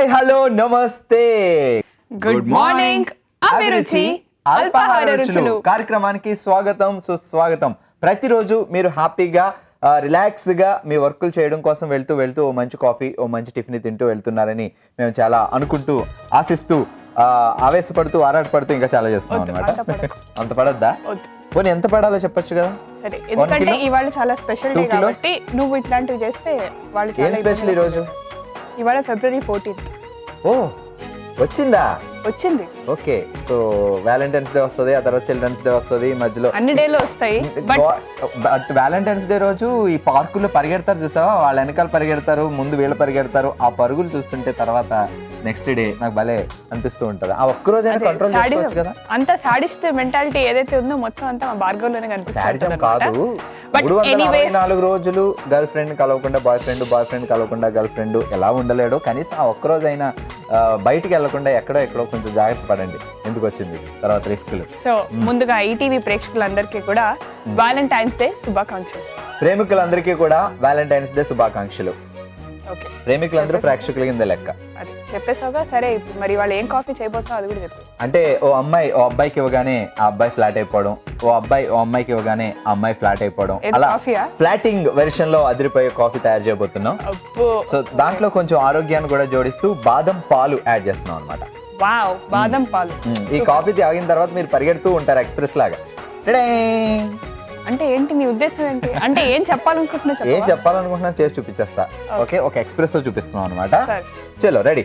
Hi hello నమస్తే good morning అభిరుచి అల్పాహార రుచులు కార్యక్రమానికి స్వాగతం సుస్వాగతం. ప్రతిరోజు మీరు హ్యాపీగా రిలాక్స్ గా మీ వర్కులు చేయడం కోసం వెళ్తూ ఓ మంచి కాఫీ ఓ మంచి టిఫిన్ తింటూ వెళ్తున్నారని మేము చాలా అనుకుంటూ ఆశిస్తూ ఆవేశపడుతూ ఆరాటపడుతూ ఇంకా చాలా చేస్తున్నాం అనమాట. అంత పడద్దా? పోనీ ఎంత పడాలో చెప్పొచ్చు కదా. సరే, ఎందుకంటే ఇవాళ చాలా స్పెషల్ డే కాబట్టి నువ్వు ఇట్లాంటివి చేస్తే వాళ్ళు చాలా స్పెషల్. ఈ రోజు ఇవాళ February 14th. ఓ వచ్చిందా? వచ్చింది. ఓకే, సో వ్యాలంటైన్స్ డే వస్తుంది, ఆ తర్వాత చిల్డ్రన్స్ డే వస్తుంది, మధ్యలో అన్ని డేలు వస్తాయి. బట్ వ్యాలంటైన్స్ డే రోజు ఈ పార్కుల్లో పరిగెడతారు చూసావా, వాళ్ళ వెనకాల పరిగెడతారు, ముందు వీళ్ళు పరిగెడతారు. ఆ పరుగులు చూస్తుంటే తర్వాత నెక్స్ట్ డే నాకు భలే అనిపిస్తూ ఉంటది. ఆ ఒక్కరోజైనా కంట్రోల్ చేసుకోవచ్చు కదా. అంత సాడిస్ట్ మెంటాలిటీ ఏదైతే ఉందో మొత్తం అంతా మా భార్గవ్లోనే కనిపిస్తుంది. కాదు, 364 రోజులు గర్ల్ ఫ్రెండ్ కలవకుండా బాయ్ ఫ్రెండ్ కలవకుండా గర్ల్ ఫ్రెండ్ ఎలా ఉండలేడో కనీసం ఆ ఒక్కరోజైనా బయటికి వెళ్లకుండా ఎక్కడో కొంచెం జాగ్రత్త పడండి. ఎందుకు వచ్చింది తర్వాత రిస్కులు. సో ముందుగా ఈటీవీ ప్రేక్షకులందరికీ కూడా వ్యాలంటైన్స్ డే శుభాకాంక్షలు. ప్రేమికులందరికీ కూడా వ్యాలంటైన్స్ డే శుభాకాంక్షలు. ఓకే, ప్రేమికులందరూ ప్రేక్షకుల కింద లెక్క. అది చెప్పేసావుగా. సరే, మరి వాళ్ళు ఏం కాఫీ చేయబోతున్నావు అది కూడా చెప్పు. అంటే ఓ అమ్మాయి ఓ అబ్బాయికి ఇవ్వగానే ఆ అబ్బాయి ఫ్లాట్ అయిపోవడం, ఓ అబ్బాయి ఓ అమ్మాయికి ఇవ్వగానే ఆ అమ్మాయి ఫ్లాట్ అయిపోవడం, అలా ఫ్లాటింగ్ వెర్షన్ లో అదిరిపోయే కాఫీ తయారు చేయబోతున్నాం. సో దాంట్లో కొంచెం ఆరోగ్యాన్ని కూడా జోడిస్తూ బాదం పాలు యాడ్ చేస్తున్నాం అనమాట. వావ్, బాదం పాలు. ఈ కాఫీ తాగిన తర్వాత మీరు పరిగెడుతూ ఉంటారు ఎక్స్ప్రెస్ లాగా. అంటే ఏంటి నీ ఉద్దేశం ఏంటి? అంటే ఏం చెప్పాలనుకుంటున్నా చేసి చూపించేస్తా. ఓకే, ఒక ఎక్స్ప్రెస్ తో చూపిస్తున్నాం అనమాట. చలో రెడీ.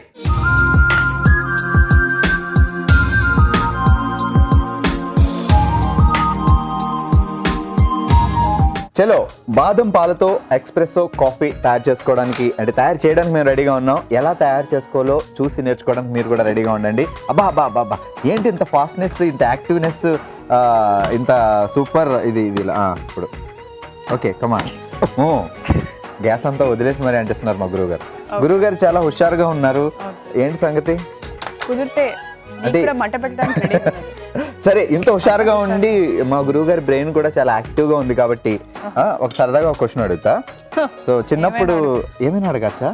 చలో, బాదం పాలతో ఎక్స్ప్రెస్సో కాఫీ తయారు చేసుకోవడానికి తయారు చేయడానికి మేము రెడీగా ఉన్నాం. ఎలా తయారు చేసుకోవాలో చూసి నేర్చుకోవడానికి మీరు కూడా రెడీగా ఉండండి. అబ్బా ఏంటి ఇంత ఫాస్ట్నెస్, ఇంత యాక్టివ్నెస్, ఇంత సూపర్. ఇది ఇప్పుడు ఓకే, కమాన్. గ్యాస్ అంతా వదిలేసి మరి అంటిస్తున్నారు మా గురువు గారు చాలా హుషారుగా ఉన్నారు. ఏంటి సంగతి? కుదిరితే మంట పెట్టడానికి. సరే, ఇంత హుషారుగా ఉండి మా గురువు గారి బ్రెయిన్ కూడా చాలా యాక్టివ్ గా ఉంది కాబట్టి ఒక సరదాగా ఒక క్వశ్చన్ అడుగుతా. సో చిన్నప్పుడు ఏమైనా అడగచ్చా?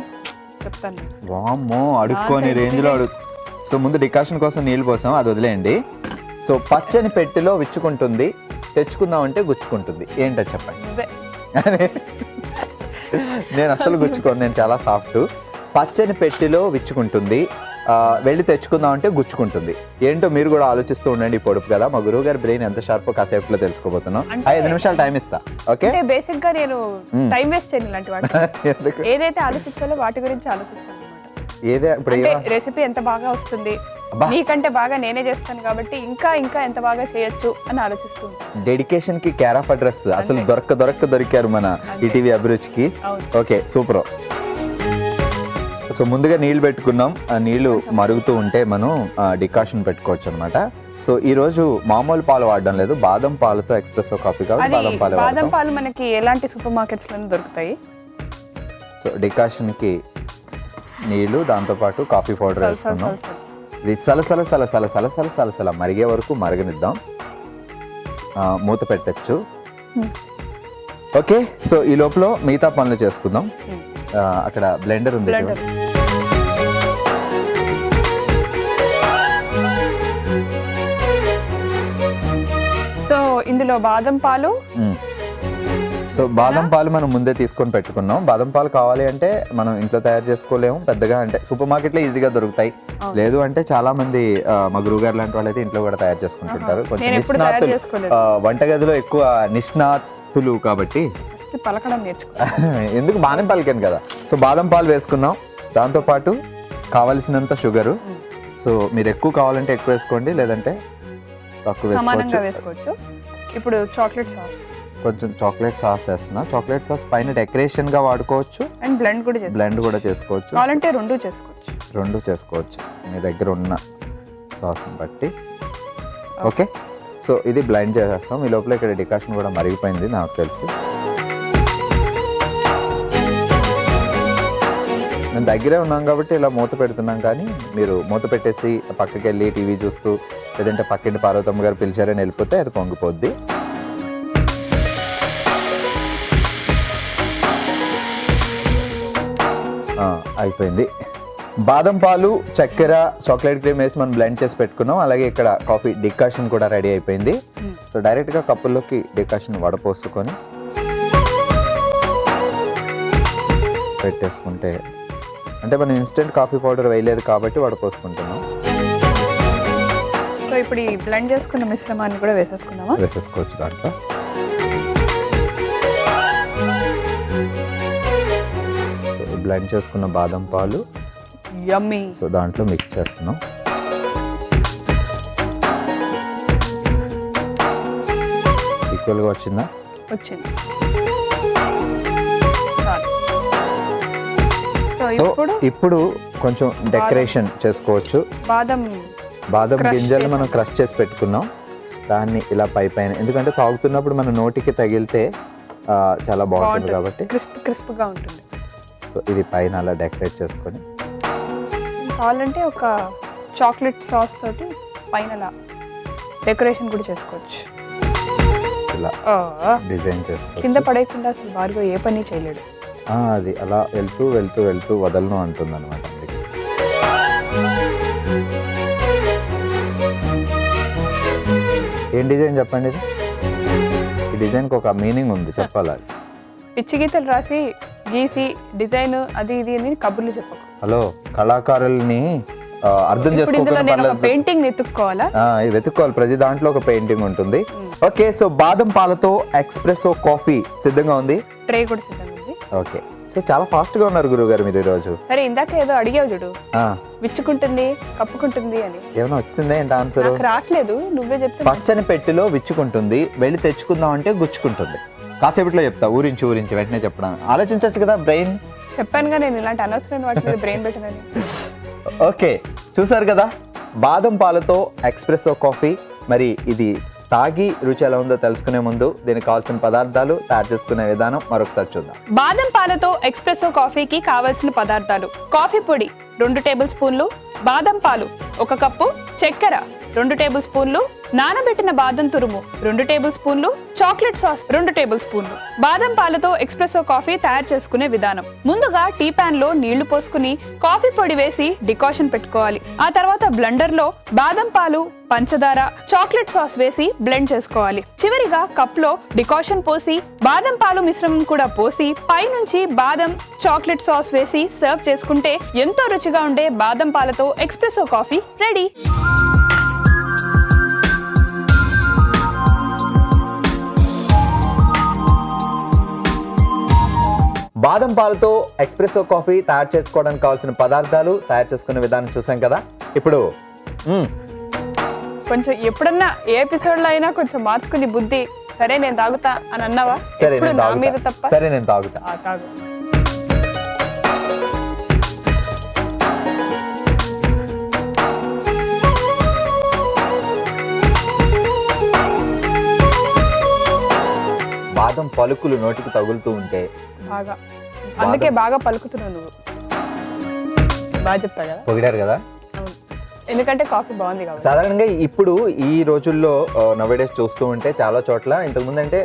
వామ్మో, అడుక్కొని రేంజ్ లో అడుగు. సో ముందు డికాషన్ కోసం నీళ్ళు పోసాం, అది వదిలేయండి. సో పచ్చని పెట్టెలో విచ్చుకుంటుంది, తెచ్చుకుందాం అంటే గుచ్చుకుంటుంది. ఏంటో చెప్పండి. నేను అస్సలు గుచ్చుకోను, నేను చాలా సాఫ్ట్. పచ్చని పెట్టెలో విచ్చుకుంటుంది, వెళ్ళి తెచ్చుకుందాం అంటే గుచ్చుకుంటుంది. ఏంటో మీరు కూడా ఆలోచిస్తూ ఉండండి. పొడుపు కదా, మా గురువు గారి బ్రెయిన్ ఎంత షార్ప్ కాసేపులో తెలుసుకోబోతున్నాం. 5 నిమిషాలు టైం ఇస్తా. ఓకే, బేసిక్ గా నేను టైం వేస్ట్ చేయను ఇలాంటి వాటి. ఏదైతే ఆలోచిస్తాలో వాటి గురించి ఆలోచిస్తాను. రెసిపీ ఎంత బాగా వస్తుంది, నీకంటే బాగా నేనే చేస్తాను కాబట్టి ఇంకా ఎంత బాగా చేయొచ్చు అని ఆలోచిస్తుంది. డెడికేషన్ కి కేర్ ఆఫ్ అడ్రస్ అసలు దొరికారు మన ఈటీవీ అభిరుచికి. Okay, super. సో ముందుగా నీళ్లు పెట్టుకున్నాం. ఆ నీళ్లు మరుగుతూ ఉంటే మనం డికాషన్ పెట్టుకోవచ్చు అనమాట. సో ఈ రోజు మామూలు పాలు వాడడం లేదు, బాదం పాలతో ఎక్స్ప్రెస్సో కాఫీ కాబట్టి బాదం పాలు మనకి ఎలాంటి సూపర్ మార్కెట్స్ లోనే దొరుకుతాయి. సో డికాషన్ కి నీళ్లు, దాంతో పాటు కాఫీ పౌడర్ వేసుకున్నాం. ఇది సలసల మరిగే వరకు మరగనిద్దాం. మూత పెట్టచ్చు. ఓకే, సో ఈ లోపల మిగతా పనులు చేసుకుందాం. అక్కడ బ్లెండర్ ఉంది. సో ఇందులో బాదం పాలు. సో బాదం పాలు మనం ముందే తీసుకొని పెట్టుకున్నాం. బాదం పాలు కావాలి అంటే మనం ఇంట్లో తయారు చేసుకోలేము పెద్దగా, అంటే సూపర్ మార్కెట్ లో ఈజీగా దొరుకుతాయి. లేదు అంటే చాలా మంది మా గురువు గారు లాంటి వాళ్ళు అయితే ఇంట్లో కూడా తయారు చేసుకుంటుంటారు. కొంచెం నిష్ణాతులు, వంటగదిలో ఎక్కువ నిష్ణాతులు కాబట్టి పలకడం నేర్చుకో. ఎందుకు, బాదం పలికాను కదా. సో బాదం పాలు వేసుకున్నాం, దాంతో పాటు కావలసినంత షుగరు. సో మీరు ఎక్కువ కావాలంటే ఎక్కువ వేసుకోండి, లేదంటే తక్కువ వేసుకోవచ్చు. ఇప్పుడు చాక్లెట్ సాస్, కొంచెం చాక్లెట్ సాస్ వేస్తున్నా. చాక్లెట్ సాస్ పైన డెకరేషన్ గా వాడుకోవచ్చు అండ్ బ్లెండ్ కూడా చేసుకోవచ్చు. కావాలంటే రెండు చేసుకోవచ్చు మీ దగ్గర ఉన్న సాస్ బట్టి. ఓకే, సో ఇది బ్లెండ్ చేసేస్తాం. ఈ లోపల ఇక్కడ డికాషన్ కూడా మరిగిపోయింది నాకు తెలిసి. మేము దగ్గరే ఉన్నాం కాబట్టి ఇలా మూత పెడుతున్నాం, కానీ మీరు మూత పెట్టేసి పక్కకి వెళ్ళి టీవీ చూస్తూ లేదంటే పక్కింటి పార్వతమ్మ గారు పిలిచారని వెళ్ళిపోతే అది పొంగిపోద్ది. అయిపోయింది. బాదం పాలు, చక్కెర, చాక్లెట్ క్రీమ్ వేసి మనం బ్లెండ్ చేసి పెట్టుకున్నాం. అలాగే ఇక్కడ కాఫీ డికాషన్ కూడా రెడీ అయిపోయింది. సో డైరెక్ట్గా కప్పుల్లోకి డికాషన్ వడపోసుకొని పెట్టేసుకుంటే, అంటే మనం ఇన్స్టెంట్ కాఫీ పౌడర్ వేయలేదు కాబట్టి వడపోసుకుంటున్నాం. సో ఇప్పుడు ఈ బ్లెండ్ చేసుకున్న మిశ్రమాన్ని కూడా వేసేసుకుందామా? వేసేసుకోవచ్చు దాంట్లో. బ్లెండ్ చేసుకున్న బాదం పాలు యమ్మీ. సో దాంట్లో మిక్స్ చేస్తున్నాం. ఈక్వల్గా వచ్చిందా? వచ్చింది. సో ఇప్పుడు కొంచెం డెకరేషన్ చేసుకోవచ్చు. బాదం గింజలు మనం క్రష్ చేసి పెట్టుకున్నాం. దాన్ని ఇలా పైన, ఎందుకంటే తాగుతున్నప్పుడు మన నోటికి తగిలితే చాలా బాగుంటుంది కాబట్టి క్రిస్ప్గా ఉంటుంది. సో ఇది పైన అలా డెకరేట్ చేసుకొని, కావాలంటే ఒక చాక్లెట్ సాస్ తోటి పైన డెకరేషన్ కూడా చేసుకోవచ్చు. ఇలా డిజైన్ చేసుకోవచ్చు. కింద పడేయకుండా అసలు భార్గవ్ ఏ పని చేయలేడు. అది అలా వెళ్తూ వదలను అంటుంది అనమాట. ఏం డిజైన్ చెప్పండి ఇది? ఈ డిజైన్కి ఒక మీనింగ్ ఉంది, చెప్పాలి. పిచ్చి గీతలు రాసి గీసి డిజైన్ అది ఇది అని కబుర్లు చెప్పకు. హలో, కళాకారుల్ని అర్థం చేసుకోవాలి. పెయింటింగ్ వెతుక్కోవాలా? వెతుక్కోవాలి. ప్రతి దాంట్లో ఒక పెయింటింగ్ ఉంటుంది. ఓకే, సో బాదం పాలతో ఎక్స్ప్రెసో కాఫీ సిద్ధంగా ఉంది. ట్రే కూడా సిద్ధంగా ఉంది. ఓకే, సో చాలా ఫాస్ట్ గా ఉన్నారు గురువు గారు మీరు ఈ రోజు. సరే, ఇందాక ఏదో అడిగావు చూడు, విచ్చుకుంటుంది కప్పుకుంటుంది అని. ఏమైనా వచ్చిందా ఏంటి ఆన్సర్? రావట్లేదు, నువ్వే చెప్తా. పచ్చని పెట్టిలో విచ్చుకుంటుంది, వెళ్ళి తెచ్చుకుందాం అంటే గుచ్చుకుంటుంది. కాసేపట్లో చెప్తా, ఊరించి వెంటనే చెప్పడం. ఆలోచించవచ్చు కదా బ్రెయిన్. చెప్పానుగా నేను ఇలాంటి అనవసరమైన వాటి మీద బ్రెయిన్ పెట్టినని. ఓకే, చూసారు కదా బాదం పాలతో ఎక్స్ప్రెసో కాఫీ. మరి ఇది తాగి రుచి ఎలా ఉందో తెలుసుకునే ముందు దీనికి కావాల్సిన పదార్థాలు, తయారు చేసుకునే విధానం మరొకసారి చూద్దాం. బాదం పాలతో ఎక్స్ప్రెసో కాఫీకి కావాల్సిన పదార్థాలు: కాఫీ పొడి 2 టేబుల్ స్పూన్లు, బాదం పాలు 1 కప్పు, చక్కెర 2 టేబుల్ స్పూన్లు, నానబెట్టిన బాదం తురుము 2 టేబుల్ స్పూన్లు, చాక్లెట్ సాస్ 2 టేబుల్ స్పూన్లు. బాదం పాలతో ఎక్స్ప్రెసో కాఫీ తయారు చేసుకునే విధానం: ముందుగా టీ పాన్ లో నీళ్లు పోసుకుని కాఫీ పొడి వేసి డికాషన్ పెట్టుకోవాలి. ఆ తర్వాత బ్లెండర్ లో బాదం పాలు, పంచదార, చాక్లెట్ సాస్ వేసి బ్లెండ్ చేసుకోవాలి. చివరిగా కప్ లో డికాషన్ పోసి బాదం పాలు మిశ్రమం కూడా పోసి పైనుంచి బాదం, చాక్లెట్ సాస్ వేసి సర్వ్ చేసుకుంటే ఎంతో రుచిగా ఉండే బాదం పాలతో ఎక్స్ప్రెసో కాఫీ రెడీ. బాదం పాలతో ఎక్స్ప్రెసో కాఫీ తయారు చేసుకోవడానికి కావాల్సిన పదార్థాలు, తయారు చేసుకునే విధానం చూసాం కదా. ఇప్పుడు కొంచెం ఎప్పుడన్నా ఏ ఎపిసోడ్ లో అయినా కొంచెం మార్చుకుని బుద్ధి, సరే నేను తాగుతా అని అన్నావా? సరే నేను నా మీద తప్ప. సరే నేను తాగుతా. తాగు. బాదం పలుకులు నోటికి తగులుతూ ఉంటే బాగా, అందుకే బాగా పలుకుతున్నావు నువ్వు. బాగా చెప్పా కదా, పొగిడారు కదా. ఎందుకంటే కాఫీ బాగుంది కాబట్టి. సాధారణంగా ఇప్పుడు ఈ రోజుల్లో నవేడేస్ చూస్తూ ఉంటే చాలా చోట్ల ఇంతకుముందు అంటే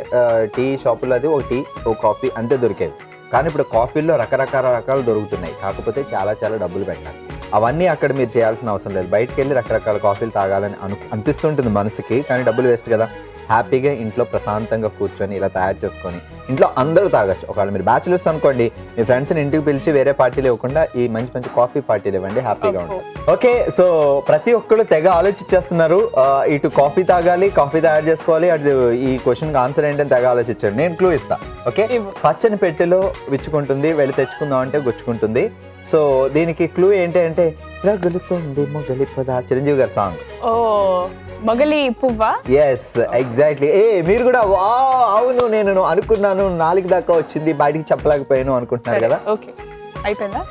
టీ షాపులో అది ఒక టీ, ఒక కాఫీ అంతే దొరికేది. కానీ ఇప్పుడు కాఫీల్లో రకరకాలు దొరుకుతున్నాయి. కాకపోతే చాలా డబ్బులు పెట్టాలి. అవన్నీ అక్కడ మీరు చేయాల్సిన అవసరం లేదు. బయటకు వెళ్ళి రకరకాల కాఫీలు తాగాలని అనిపిస్తుంటుంది మనసుకి, కానీ డబ్బులు వేస్ట్ కదా. హ్యాపీగా ఇంట్లో ప్రశాంతంగా కూర్చొని ఇలా తయారు చేసుకొని ఇంట్లో అందరూ తాగొచ్చు. ఒకవేళ మీరు బ్యాచులర్స్ అనుకోండి, మీ ఫ్రెండ్స్ని ఇంటికి పిలిచి వేరే పార్టీలు ఇవ్వకుండా ఈ మంచి కాఫీ పార్టీలు ఇవ్వండి, హ్యాపీగా ఉంటుంది. ఓకే, సో ప్రతి ఒక్కరు తెగ ఆలోచించేస్తున్నారు. ఇటు కాఫీ తాగాలి, కాఫీ తయారు చేసుకోవాలి, అటు ఈ క్వశ్చన్కి ఆన్సర్ ఏంటని తెగ ఆలోచించారు. నేను క్లూ ఇస్తా. ఓకే, పచ్చని పెట్టెలో విచ్చుకుంటుంది, వెళ్ళి తెచ్చుకుందాం అంటే గుచ్చుకుంటుంది. సో దీనికి క్లూ ఏంటి అంటే రగులుతుంది మొగలి పద, చిరంజీవి గారి సాంగ్. ఓ మొగలి పువ్వా? Yes, exactly. మీరు కూడా అవును నేను అనుకున్నాను, 4 దాకా వచ్చింది, బయటికి చెప్పలేకపోయాను అనుకుంటున్నారు కదా. ఓకే, అయిపోయిందా?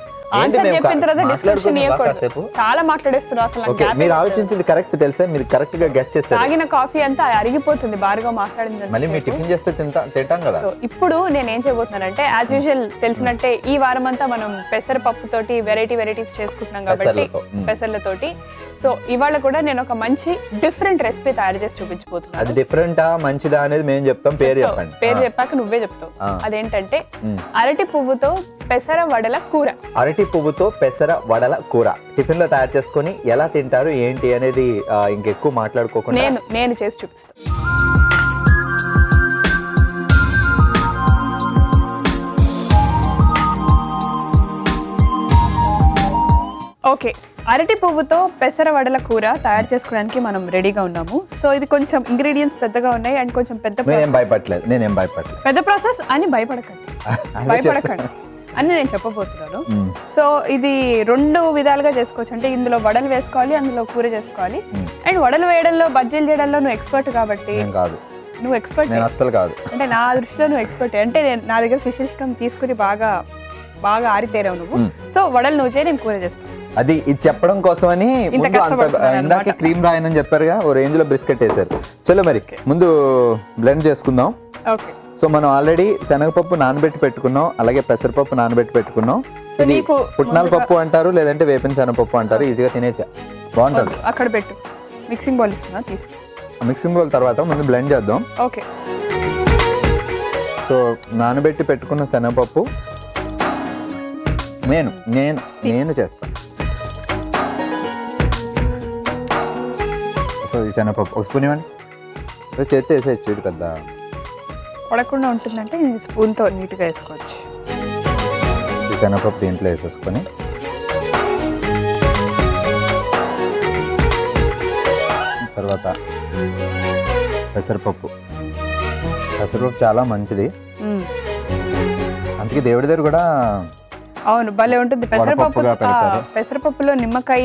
ఆన్సర్ చెప్పిన తర్వాత డిస్కషన్ చేయకూడదు. చాలా మాట్లాడేస్తున్నారు అసలు. మీరు ఆలోచించింది కరెక్ట్ తెలుసా, మీరు కరెక్ట్ గా గెస్ చేస్తారు. తాగిన కాఫీ అంతా అరిగిపోతుంది భార్గవ్ మాట్లాడింది. మళ్ళీ మీరు టిఫిన్ చేస్తే తింటాం కదా. ఇప్పుడు నేను ఏం చేయబోతున్నానంటే, యాజ్ యూజువల్ తెలిసినట్టే ఈ వారం అంతా మనం పెసరపప్పు తోటి వెరైటీస్ చేసుకుంటున్నాం కాబట్టి పెసర్లతోటి. సో ఇవాళ కూడా నేను ఒక మంచి డిఫరెంట్ రెసిపీ తయారు చేసి చూపించబోతున్నాను. అది డిఫరెంటా మంచిదా అనేది మేము చెప్తాం, పేరు చెప్పండి. పేరు చెప్పాక నువ్వే చెప్తావు. అదేంటంటే అరటి పువ్వుతో పెసర వడల కూర. అరటి పువ్వుతో పెసర వడల కూర టిఫిన్ లో తయారు చేసుకొని ఎలా తింటారు ఏంటి అనేది ఇంకెక్కువ మాట్లాడుకోకుండా నేను చేసి చూపిస్తాను. ఓకే, అరటి పువ్వుతో పెసర వడల కూర తయారు చేసుకోవడానికి మనం రెడీగా ఉన్నాము. సో ఇది కొంచెం ఇంగ్రీడియంట్స్ పెద్దగా ఉన్నాయి అండ్ కొంచెం నేనేం భయపడలేదు పెద్ద ప్రాసెస్ అని భయపడకండి అని నేను చెప్పబోతున్నాను. సో ఇది 2 విధాలుగా చేసుకోవచ్చు. అంటే ఇందులో వడలు వేసుకోవాలి, అందులో కూర చేసుకోవాలి. అండ్ వడలు వేయడంలో బజ్జీలు చేయడంలో నువ్వు ఎక్స్పర్ట్ కాబట్టి. నువ్వు ఎక్స్పర్ట్ అస్సలు కాదు అంటే నా దృష్టిలో నువ్వు ఎక్స్పర్ట్. అంటే నా దగ్గర శిశిష్టం తీసుకుని బాగా ఆరితేరావు నువ్వు. సో వడలు నువ్వు చేయి, నేను కూర చేస్తాను. అది ఇది చెప్పడం కోసమని ఇందాక క్రీమ్ రాయనని చెప్పారుగా, ఓ రేంజ్ లో బిస్కెట్ వేసారు. చలో మరి ముందు బ్లెండ్ చేసుకుందాం. ఓకే, సో మనం ఆల్రెడీ శనగపప్పు నానబెట్టి పెట్టుకున్నాం, అలాగే పెసరపప్పు నానబెట్టి పెట్టుకున్నాం. ఇది పుట్నాల పప్పు అంటారు, లేదంటే వేపిన శనగపప్పు అంటారు. ఈజీగా తినేచ్చా, బాగుంటుంది. అక్కడ పెట్టు, మిక్సింగ్ బౌల్ ఇస్తున్నా తీసుకో. మిక్సింగ్ బౌల్ తర్వాత ముందు బ్లెండ్ చేద్దాం. ఓకే, సో నానబెట్టి పెట్టుకున్న శనగపప్పు నేను చేస్తాను. సో ఈ శనగపప్పు ఒక స్పూన్ ఇవ్వండి. చేతి వేసేయచ్చు, ఇది పెద్ద పడకుండా ఉంటుందంటే స్పూన్తో నీట్గా వేసుకోవచ్చు. ఈ శనగపప్పు దీంట్లో వేసేసుకొని తర్వాత పెసరపప్పు చాలా మంచిది, అందుకే దేవుడి దగ్గర కూడా అవును భలే ఉంటుంది. పెసరపప్పులో నిమ్మకాయ,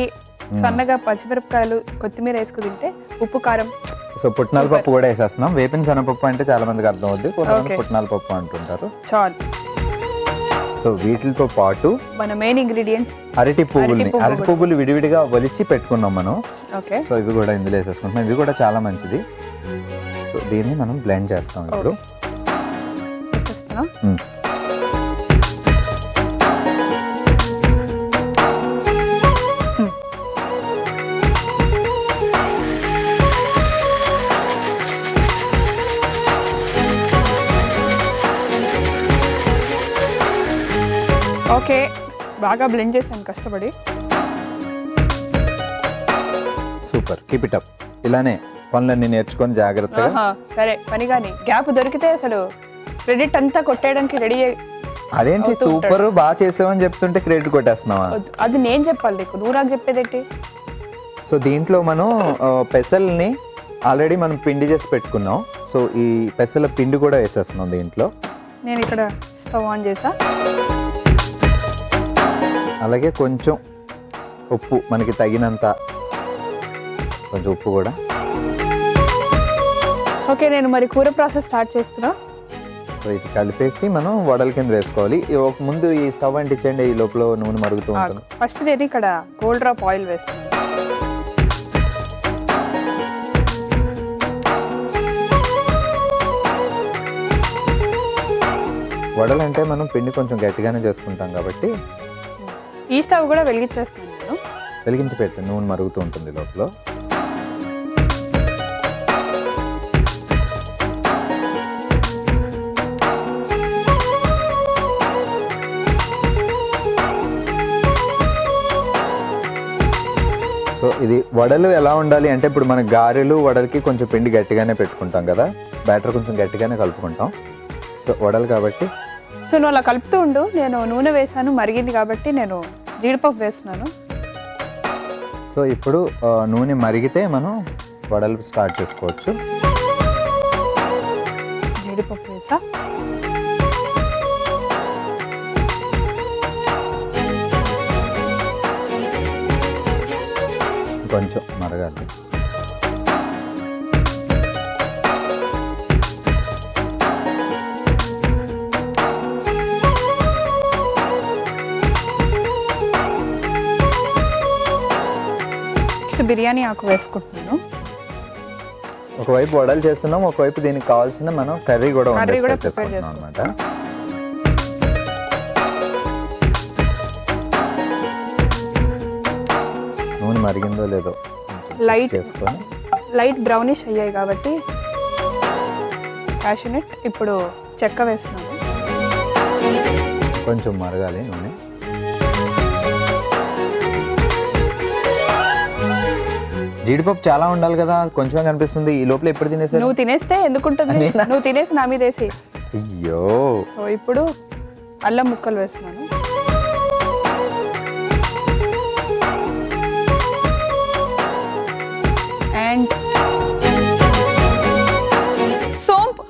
సన్నగా పచ్చిమిరపకాయలు, కొత్తిమీర వేసుకు తింటే ఉప్పు కారం. సో పుట్నాల పప్పు కూడా వేసేస్తున్నాం. వేపిన శనగపప్పు అంటే చాలా మందికి అర్థం అవుద్ది, పుట్నాల పప్పు అంటుంటారు. చాలు. సో వీటితో పాటు మన మెయిన్ ఇంగ్రీడియంట్ అరటి పువ్వులు విడివిడిగా ఒలిచి పెట్టుకున్నాం మనం. ఓకే, సో ఇవి కూడా ఇందులో వేసేసుకుంటున్నాం. ఇవి కూడా చాలా మంచిది. సో దీన్ని మనం బ్లెండ్ చేస్తాం ఇప్పుడు. ఓకే, బాగా బ్లెండ్ చేశాను కష్టపడి. Super, keep it up. ఇలానే పనులన్నీ నేర్చుకొని జాగ్రత్తగా. సరే, పని కానీ గ్యాప్ దొరికితే అసలు క్రెడిట్ అంతా కొట్టేయడానికి రెడీ. అదేంటి సూపర్, బాగా చేసావని చెప్తుంటే క్రెడిట్ కొట్టేస్తున్నావా? అది నేను చెప్పాలి నీకు, నువ్వు నాకు చెప్పేదేంటి? సో దీంట్లో మనం పెసల్ని ఆల్రెడీ మనం పిండి చేసి పెట్టుకున్నాం. సో ఈ పెసల పిండి కూడా వేసేస్తున్నాం దీంట్లో. నేను ఇక్కడ స్టవ్ ఆన్ చేసా. అలాగే కొంచెం ఉప్పు, మనకి తగినంత కొంచెం ఉప్పు కూడా. ఓకే, నేను మరి కూర ప్రాసెస్ స్టార్ట్ చేస్తున్నా. సో ఇది కలిపేసి మనం వడల కింద వేసుకోవాలి. ముందు ఈ స్టవ్ అంటించండి, ఈ లోపల నూనె మరుగుతూ ఉంటుంది. ఫస్ట్ నేను ఇక్కడ గోల్డ్ డ్రాప్ ఆయిల్ వేస్తాను. వడలు అంటే మనం పిండి కొంచెం గట్టిగానే చేసుకుంటాం కాబట్టి ఈ స్టవ్ కూడా వెలిగించేస్తాను నేను. వెలిగించి పెట్టు, నూనె మరుగుతూ ఉంటుంది లోపల. సో ఇది వడలు ఎలా ఉండాలి అంటే, ఇప్పుడు మన గారెలు వడలకి కొంచెం పిండి గట్టిగానే పెట్టుకుంటాం కదా, బ్యాటర్ కొంచెం గట్టిగానే కలుపుకుంటాం. సో వడలు కాబట్టి సో నువ్వు అలా కలుపుతూ ఉండు. నేను నూనె వేసాను, మరిగింది కాబట్టి నేను జీడిపప్పు వేస్తున్నాను. సో ఇప్పుడు నూనె మరిగితే మనం వడలు స్టార్ట్ చేసుకోవచ్చు. జీడిపప్పు వేసా. కొంచెం మరగాలి. బిర్యానీ ఆకు వేసుకుంటున్నాను. ఒకవైపు వడలు చేస్తున్నాం, ఒకవైపు దీనికి కావాల్సిన మనం కర్రీ కూడా ప్రిపేర్ చేసుకుంటున్నాం అన్నమాట. నూనె మరిగిందో లేదో లైట్ చేసుకొని లైట్ బ్రౌనిష్ అయ్యాయి కాబట్టి క్యాషనట్ ఇప్పుడు చెక్క వేస్తున్నాను. కొంచెం మరగాలి నూనె. జీడిపప్పు చాలా ఉండాలి కదా, కొంచెమే కనిపిస్తుంది. ఈ లోపల ఎప్పుడు తినేసారు? నువ్వు తినేస్తే ఎందుకుంటుంది, నువ్వు తినేసి నా మీద వేసి. అయ్యో. సో ఇప్పుడు అల్లం ముక్కలు వేస్తున్నాను. అండ్ సోంపు.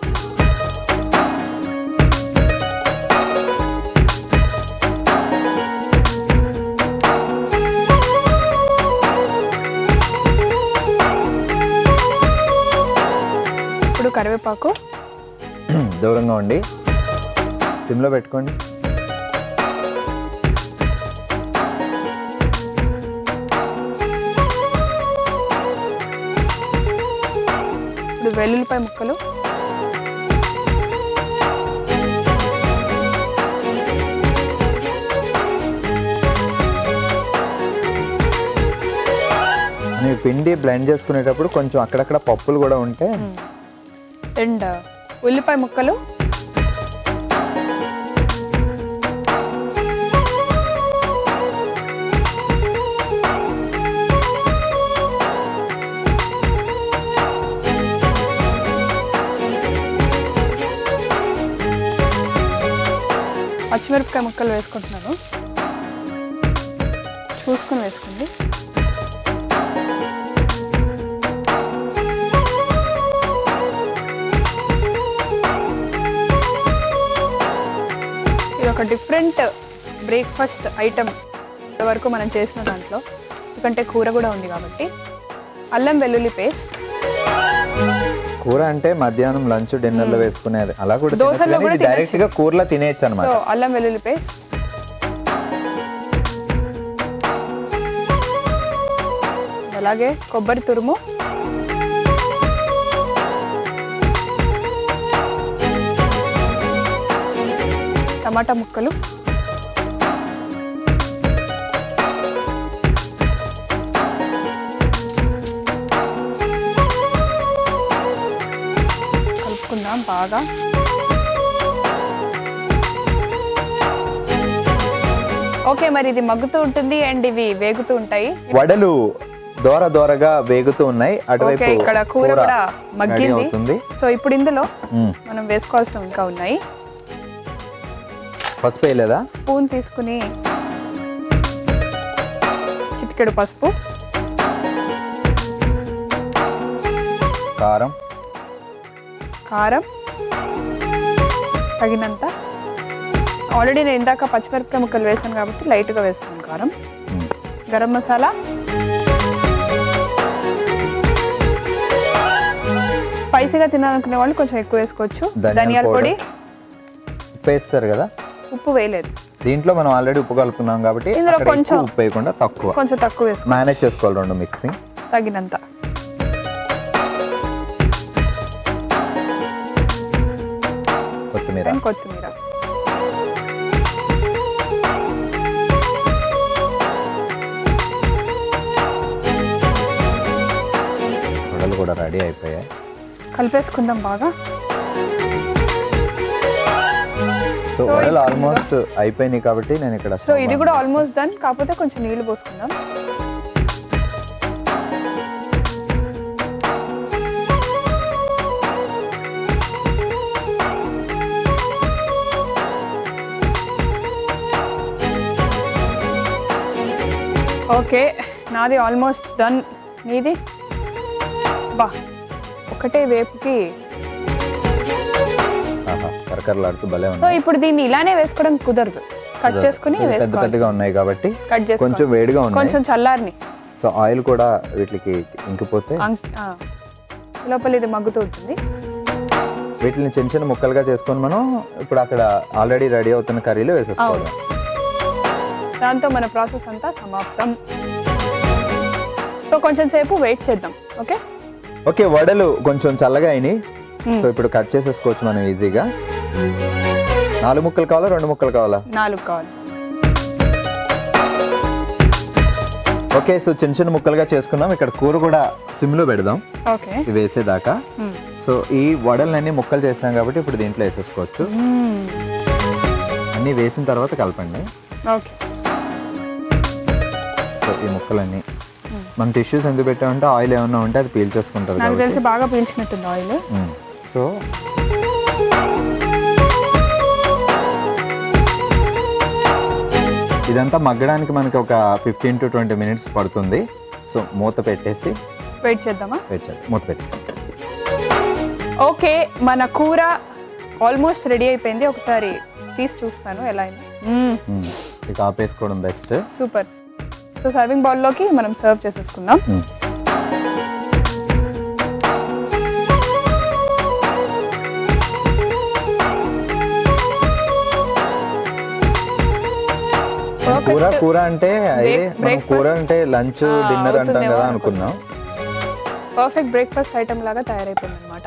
ఇప్పుడు కరివేపాకు. దూరంగా ఉండి సిమ్లో పెట్టుకోండి. ఇప్పుడు వెల్లుల్లిపాయ ముక్కలు. పిండి బ్లెండ్ చేసుకునేటప్పుడు కొంచెం అక్కడక్కడ పప్పులు కూడా ఉంటే. అండ్ ఉల్లిపాయ ముక్కలు. పచ్చిమిరపకాయ ముక్కలు వేసుకుంటున్నాను, చూసుకుని వేసుకోండి. ఇది ఒక డిఫరెంట్ బ్రేక్ఫాస్ట్ ఐటమ్ వరకు మనం చేసిన దాంట్లో, ఎందుకంటే కూర కూడా ఉంది కాబట్టి. అల్లం వెల్లుల్లి పేస్ట్. కూర అంటే మధ్యాహ్నం లంచ్ డిన్నర్ లో వేసుకునేది, అలా కూడా దోశల్లో కూడా డైరెక్ట్ గా కూరలో తినేయచ్చు అన్నమాట. సో అల్లం వెల్లుల్లి పేస్ట్. అలాగే కొబ్బరి తురుము. టమాటా ముక్కలు. కలుపుకుందాం బాగా. ఓకే, మరి ఇది మగ్గుతూ ఉంటుంది అండ్ ఇవి వేగుతూ ఉంటాయి. వడలు దోరగా వేగుతూ ఉన్నాయి. అటువైపు ఇక్కడ కూర కూడా మగ్గింది. సో ఇప్పుడు ఇందులో మనం వేసుకోవాల్సిన ఇంకా ఉన్నాయి. పసుపు వేయలేదా? స్పూన్ తీసుకుని చిటికెడు పసుపు, కారం తగినంత. ఆల్రెడీ నేను ఇందాక పచ్చిమిరపకాయ ముక్కలు వేసాను కాబట్టి లైట్గా వేస్తున్నాను కారం. గరం మసాలా, స్పైసీగా తినాలనుకునే వాళ్ళు కొంచెం ఎక్కువ వేసుకోవచ్చు. ధనియాల పొడి. ఉప్పు వేస్తారు కదా? ఉప్పు వేయలేదు దీంట్లో, మనం ఆల్రెడీ ఉప్పు కలుపుకున్నాం కాబట్టి ఇందులో కొంచెం ఉప్పు వేయకుండా కొంచెం తక్కువ వేసుకో. మేనేజ్ చేసుకోవాలి రెండు మిక్సింగ్. తగినంత. కొత్తిమీర. వడలు కూడా రెడీ అయిపోయాయి. కలిపేసుకుందాం బాగా. సో వడలు ఆల్మోస్ట్ అయిపోయినాయి కాబట్టి నేను ఇక్కడ. సో ఇది కూడా ఆల్మోస్ట్ డన్, కాకపోతే కొంచెం నీళ్లు పోసుకుందాం. ఓకే, నాది ఆల్మోస్ట్ డన్. నీది? బా, ఒకటే వేపుకి కరకరలాడుతూ భలే ఉంది. సో ఇప్పుడు దీన్ని ఇలానే వేసుకోవడం కుదరదు, కట్ చేసుకుని పెద్ద పెద్దగా ఉన్నాయి కాబట్టి కట్ చేసి కొంచెం వేడిగా ఉన్నాయి, కొంచెం చల్లారని. సో ఆయిల్ కూడా వీటికి ఇంకిపోతే లోపల ఇది మగ్గుతూ ఉంటుంది. వీటిని చిన్న చిన్న ముక్కలుగా చేసుకొని మనం ఇప్పుడు అక్కడ ఆల్రెడీ రెడీ అవుతున్న కర్రీలో వేసేసుకోవాలి. దాంతో మన ప్రాసెస్ అంతా సమాప్తం. సో కొంచెం సేపు వెయిట్ చేద్దాం. ఓకే ఓకే, వడలు కొంచెం చల్లగా అయినాయి. సో ఇప్పుడు కట్ చేసేసుకోవచ్చు మనం ఈజీగా. 4 ముక్కలు కావాలా 2 ముక్కలు కావాలా? 4 కావాలి. ఓకే, సో చిన్న చిన్న ముక్కలుగా చేసుకున్నాం. ఇక్కడ కూర కూడా సిమ్లో పెడదాం ఓకే ఇవి వేసేదాకా. సో ఈ వడలన్నీ ముక్కలు చేస్తాం కాబట్టి ఇప్పుడు దీంట్లో వేసేసుకోవచ్చు. అన్నీ వేసిన తర్వాత కలపండి. ఓకే సో ఈ ముక్కలన్నీ మనం టిష్యూస్ ఎందుకు పెట్టామంటే ఆయిల్ ఏమన్నా ఉంటే అది పీల్చేసుకుంటుంది నాకు తెలిసి కాబట్టి. బాగా పీల్చినట్టుంది ఆయిల్. సో ఇదంతా మగ్గడానికి మనకి ఒక 15 to 20 minutes పడుతుంది. సో మూత పెట్టేసి వెయిట్ చేద్దామా? మూత పెట్టేస్తాం. ఓకే, మన కూర ఆల్మోస్ట్ రెడీ అయిపోయింది. ఒకసారి తీసి చూస్తాను ఎలా అయింది. ఇక ఆపేసుకోవడం బెస్ట్. సూపర్. సో సర్వింగ్ బౌల్లోకి మనం సర్వ్ చేసేసుకుందాం. కూర అంటే మనం కూర అంటే లంచ్ డిన్నర్ అంటాం కదా అనుకున్నాం. పర్ఫెక్ట్ బ్రేక్ఫాస్ట్ ఐటమ్ లాగా తయారైపోయింది అనమాట.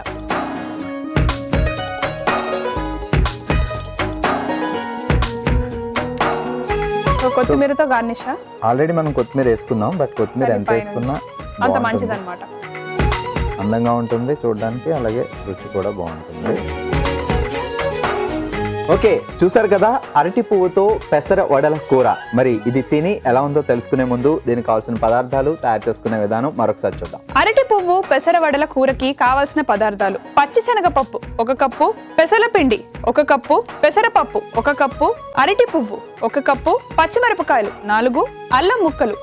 కొత్తిమీరతో గార్నిషా? ఆల్రెడీ మనం కొత్తిమీర వేసుకున్నాం, బట్ కొత్తిమీర ఎంత వేసుకున్నా అంత మంచిది అనమాట. అందంగా ఉంటుంది చూడడానికి, అలాగే రుచి కూడా బాగుంటుంది. ఓకే, చూసారు కదా అరటి పువ్వుతో పెసర వడల కూర. మరి ఇది తిని ఎలా ఉందో తెలుసుకునే ముందు దీనికి కావాల్సిన పదార్థాలు, తయారు చేసుకునే విధానం మరొకసారి చూద్దాం. అరటి పువ్వు పెసర వడల కూరకి కావాల్సిన పదార్థాలు: పచ్చిశనగపప్పు 1 కప్పు, పెసల పిండి 1 కప్పు, పెసరపప్పు 1 కప్పు, అరటి పువ్వు 1 కప్పు, పచ్చిమిరపకాయలు 4, అల్లం ముక్కలు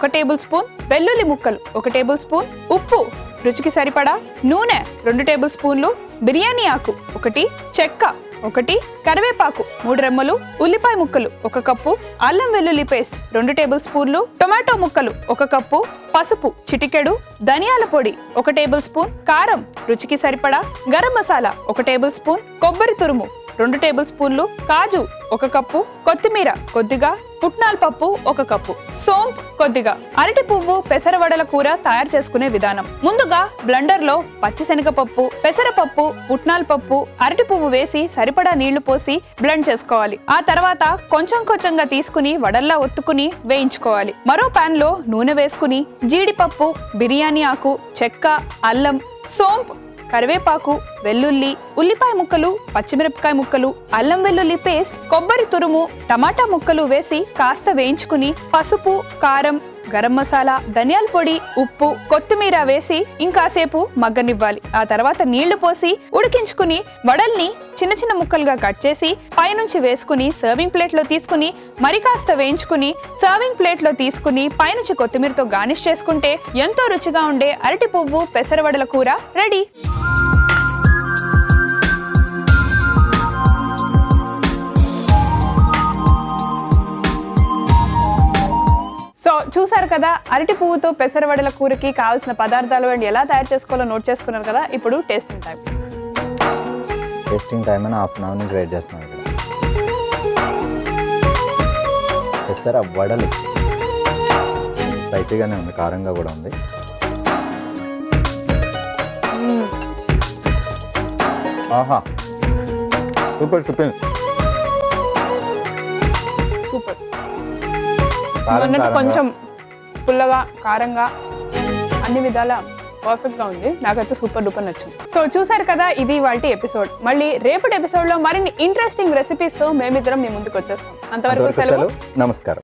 1 టేబుల్ స్పూన్, వెల్లుల్లి ముక్కలు 1 టేబుల్ స్పూన్, ఉప్పు రుచికి సరిపడా, నూనె 2 టేబుల్ స్పూన్లు, బిర్యానీ ఆకు 1, చెక్క 1, కరివేపాకు 3 రెమ్మలు, ఉల్లిపాయ ముక్కలు 1 కప్పు, అల్లం వెల్లుల్లి పేస్ట్ 2 టేబుల్ స్పూన్లు, టొమాటో ముక్కలు 1 కప్పు, పసుపు చిటికెడు, ధనియాల పొడి 1 టేబుల్ స్పూన్, కారం రుచికి సరిపడా, గరం మసాలా 1 టేబుల్ స్పూన్, కొబ్బరి తురుము 2 టేబుల్ స్పూన్లు, కాజు 1 కప్పు, కొత్తిమీర కొద్దిగా, పుట్నాల పప్పు 1 కప్పు, సోంపు కొద్దిగా. అరటి పువ్వు పెసర వడల కూర తయారు చేసుకునే విధానం: ముందుగా బ్లెండర్ లో పచ్చిశనగపప్పు, పెసరపప్పు, పుట్నాల పప్పు, అరటి పువ్వు వేసి సరిపడా నీళ్లు పోసి బ్లెండ్ చేసుకోవాలి. ఆ తర్వాత కొంచెం కొంచెంగా తీసుకుని వడల్లా ఒత్తుకుని వేయించుకోవాలి. మరో పాన్ లో నూనె వేసుకుని జీడిపప్పు, బిర్యానీ ఆకు, చెక్క, అల్లం, సోంపు, కరివేపాకు, వెల్లుల్లి, ఉల్లిపాయ ముక్కలు, పచ్చిమిరపకాయ ముక్కలు, అల్లం వెల్లుల్లి పేస్ట్, కొబ్బరి తురుము, టమాటా ముక్కలు వేసి కాస్త వేయించుకుని పసుపు, కారం, గరం మసాలా, ధనియాల పొడి, ఉప్పు, కొత్తిమీర వేసి ఇంకాసేపు మగ్గనివ్వాలి. ఆ తర్వాత నీళ్లు పోసి ఉడికించుకుని వడల్ని చిన్న చిన్న ముక్కలుగా కట్ చేసి పైనుంచి వేసుకుని సర్వింగ్ ప్లేట్ లో తీసుకుని మరి కాస్త వేయించుకుని సర్వింగ్ ప్లేట్ లో తీసుకుని పైనుంచి కొత్తిమీరతో గార్నిష్ చేసుకుంటే ఎంతో రుచిగా ఉండే అరటి పువ్వు పెసర వడల కూర రెడీ. సో చూసారు కదా, అరటి పువ్వుతో పెసర వడల కూరకి కావాల్సిన పదార్థాలు అండ్ ఎలా తయారు చేసుకోవాలో నోట్ చేసుకున్నారు కదా. ఇప్పుడు టేస్టింగ్ టైం. టేస్టింగ్ టైం అని హాఫ్ అన్ అవర్ నుంచి వెయిట్ చేస్తున్నాం. ఇక్కడ పెసర వడలు స్పైసీగానే ఉంది, కారంగా కూడా ఉంది. ఆహా, సూపర్ సూపర్ సూపర్. కొంచెం పుల్లగా, కారంగా, అన్ని విధాల పర్ఫెక్ట్ గా ఉంది. నాకైతే సూపర్ డూపర్ నచ్చింది. సో చూసారు కదా, ఇది ఇవాల్టి ఎపిసోడ్. మళ్ళీ రేపటి ఎపిసోడ్ లో మరిన్ని ఇంట్రెస్టింగ్ రెసిపీస్ తో మేమిద్దరం మీ ముందుకు వచ్చేస్తాం. అంతవరకు సెలవు, నమస్కారం.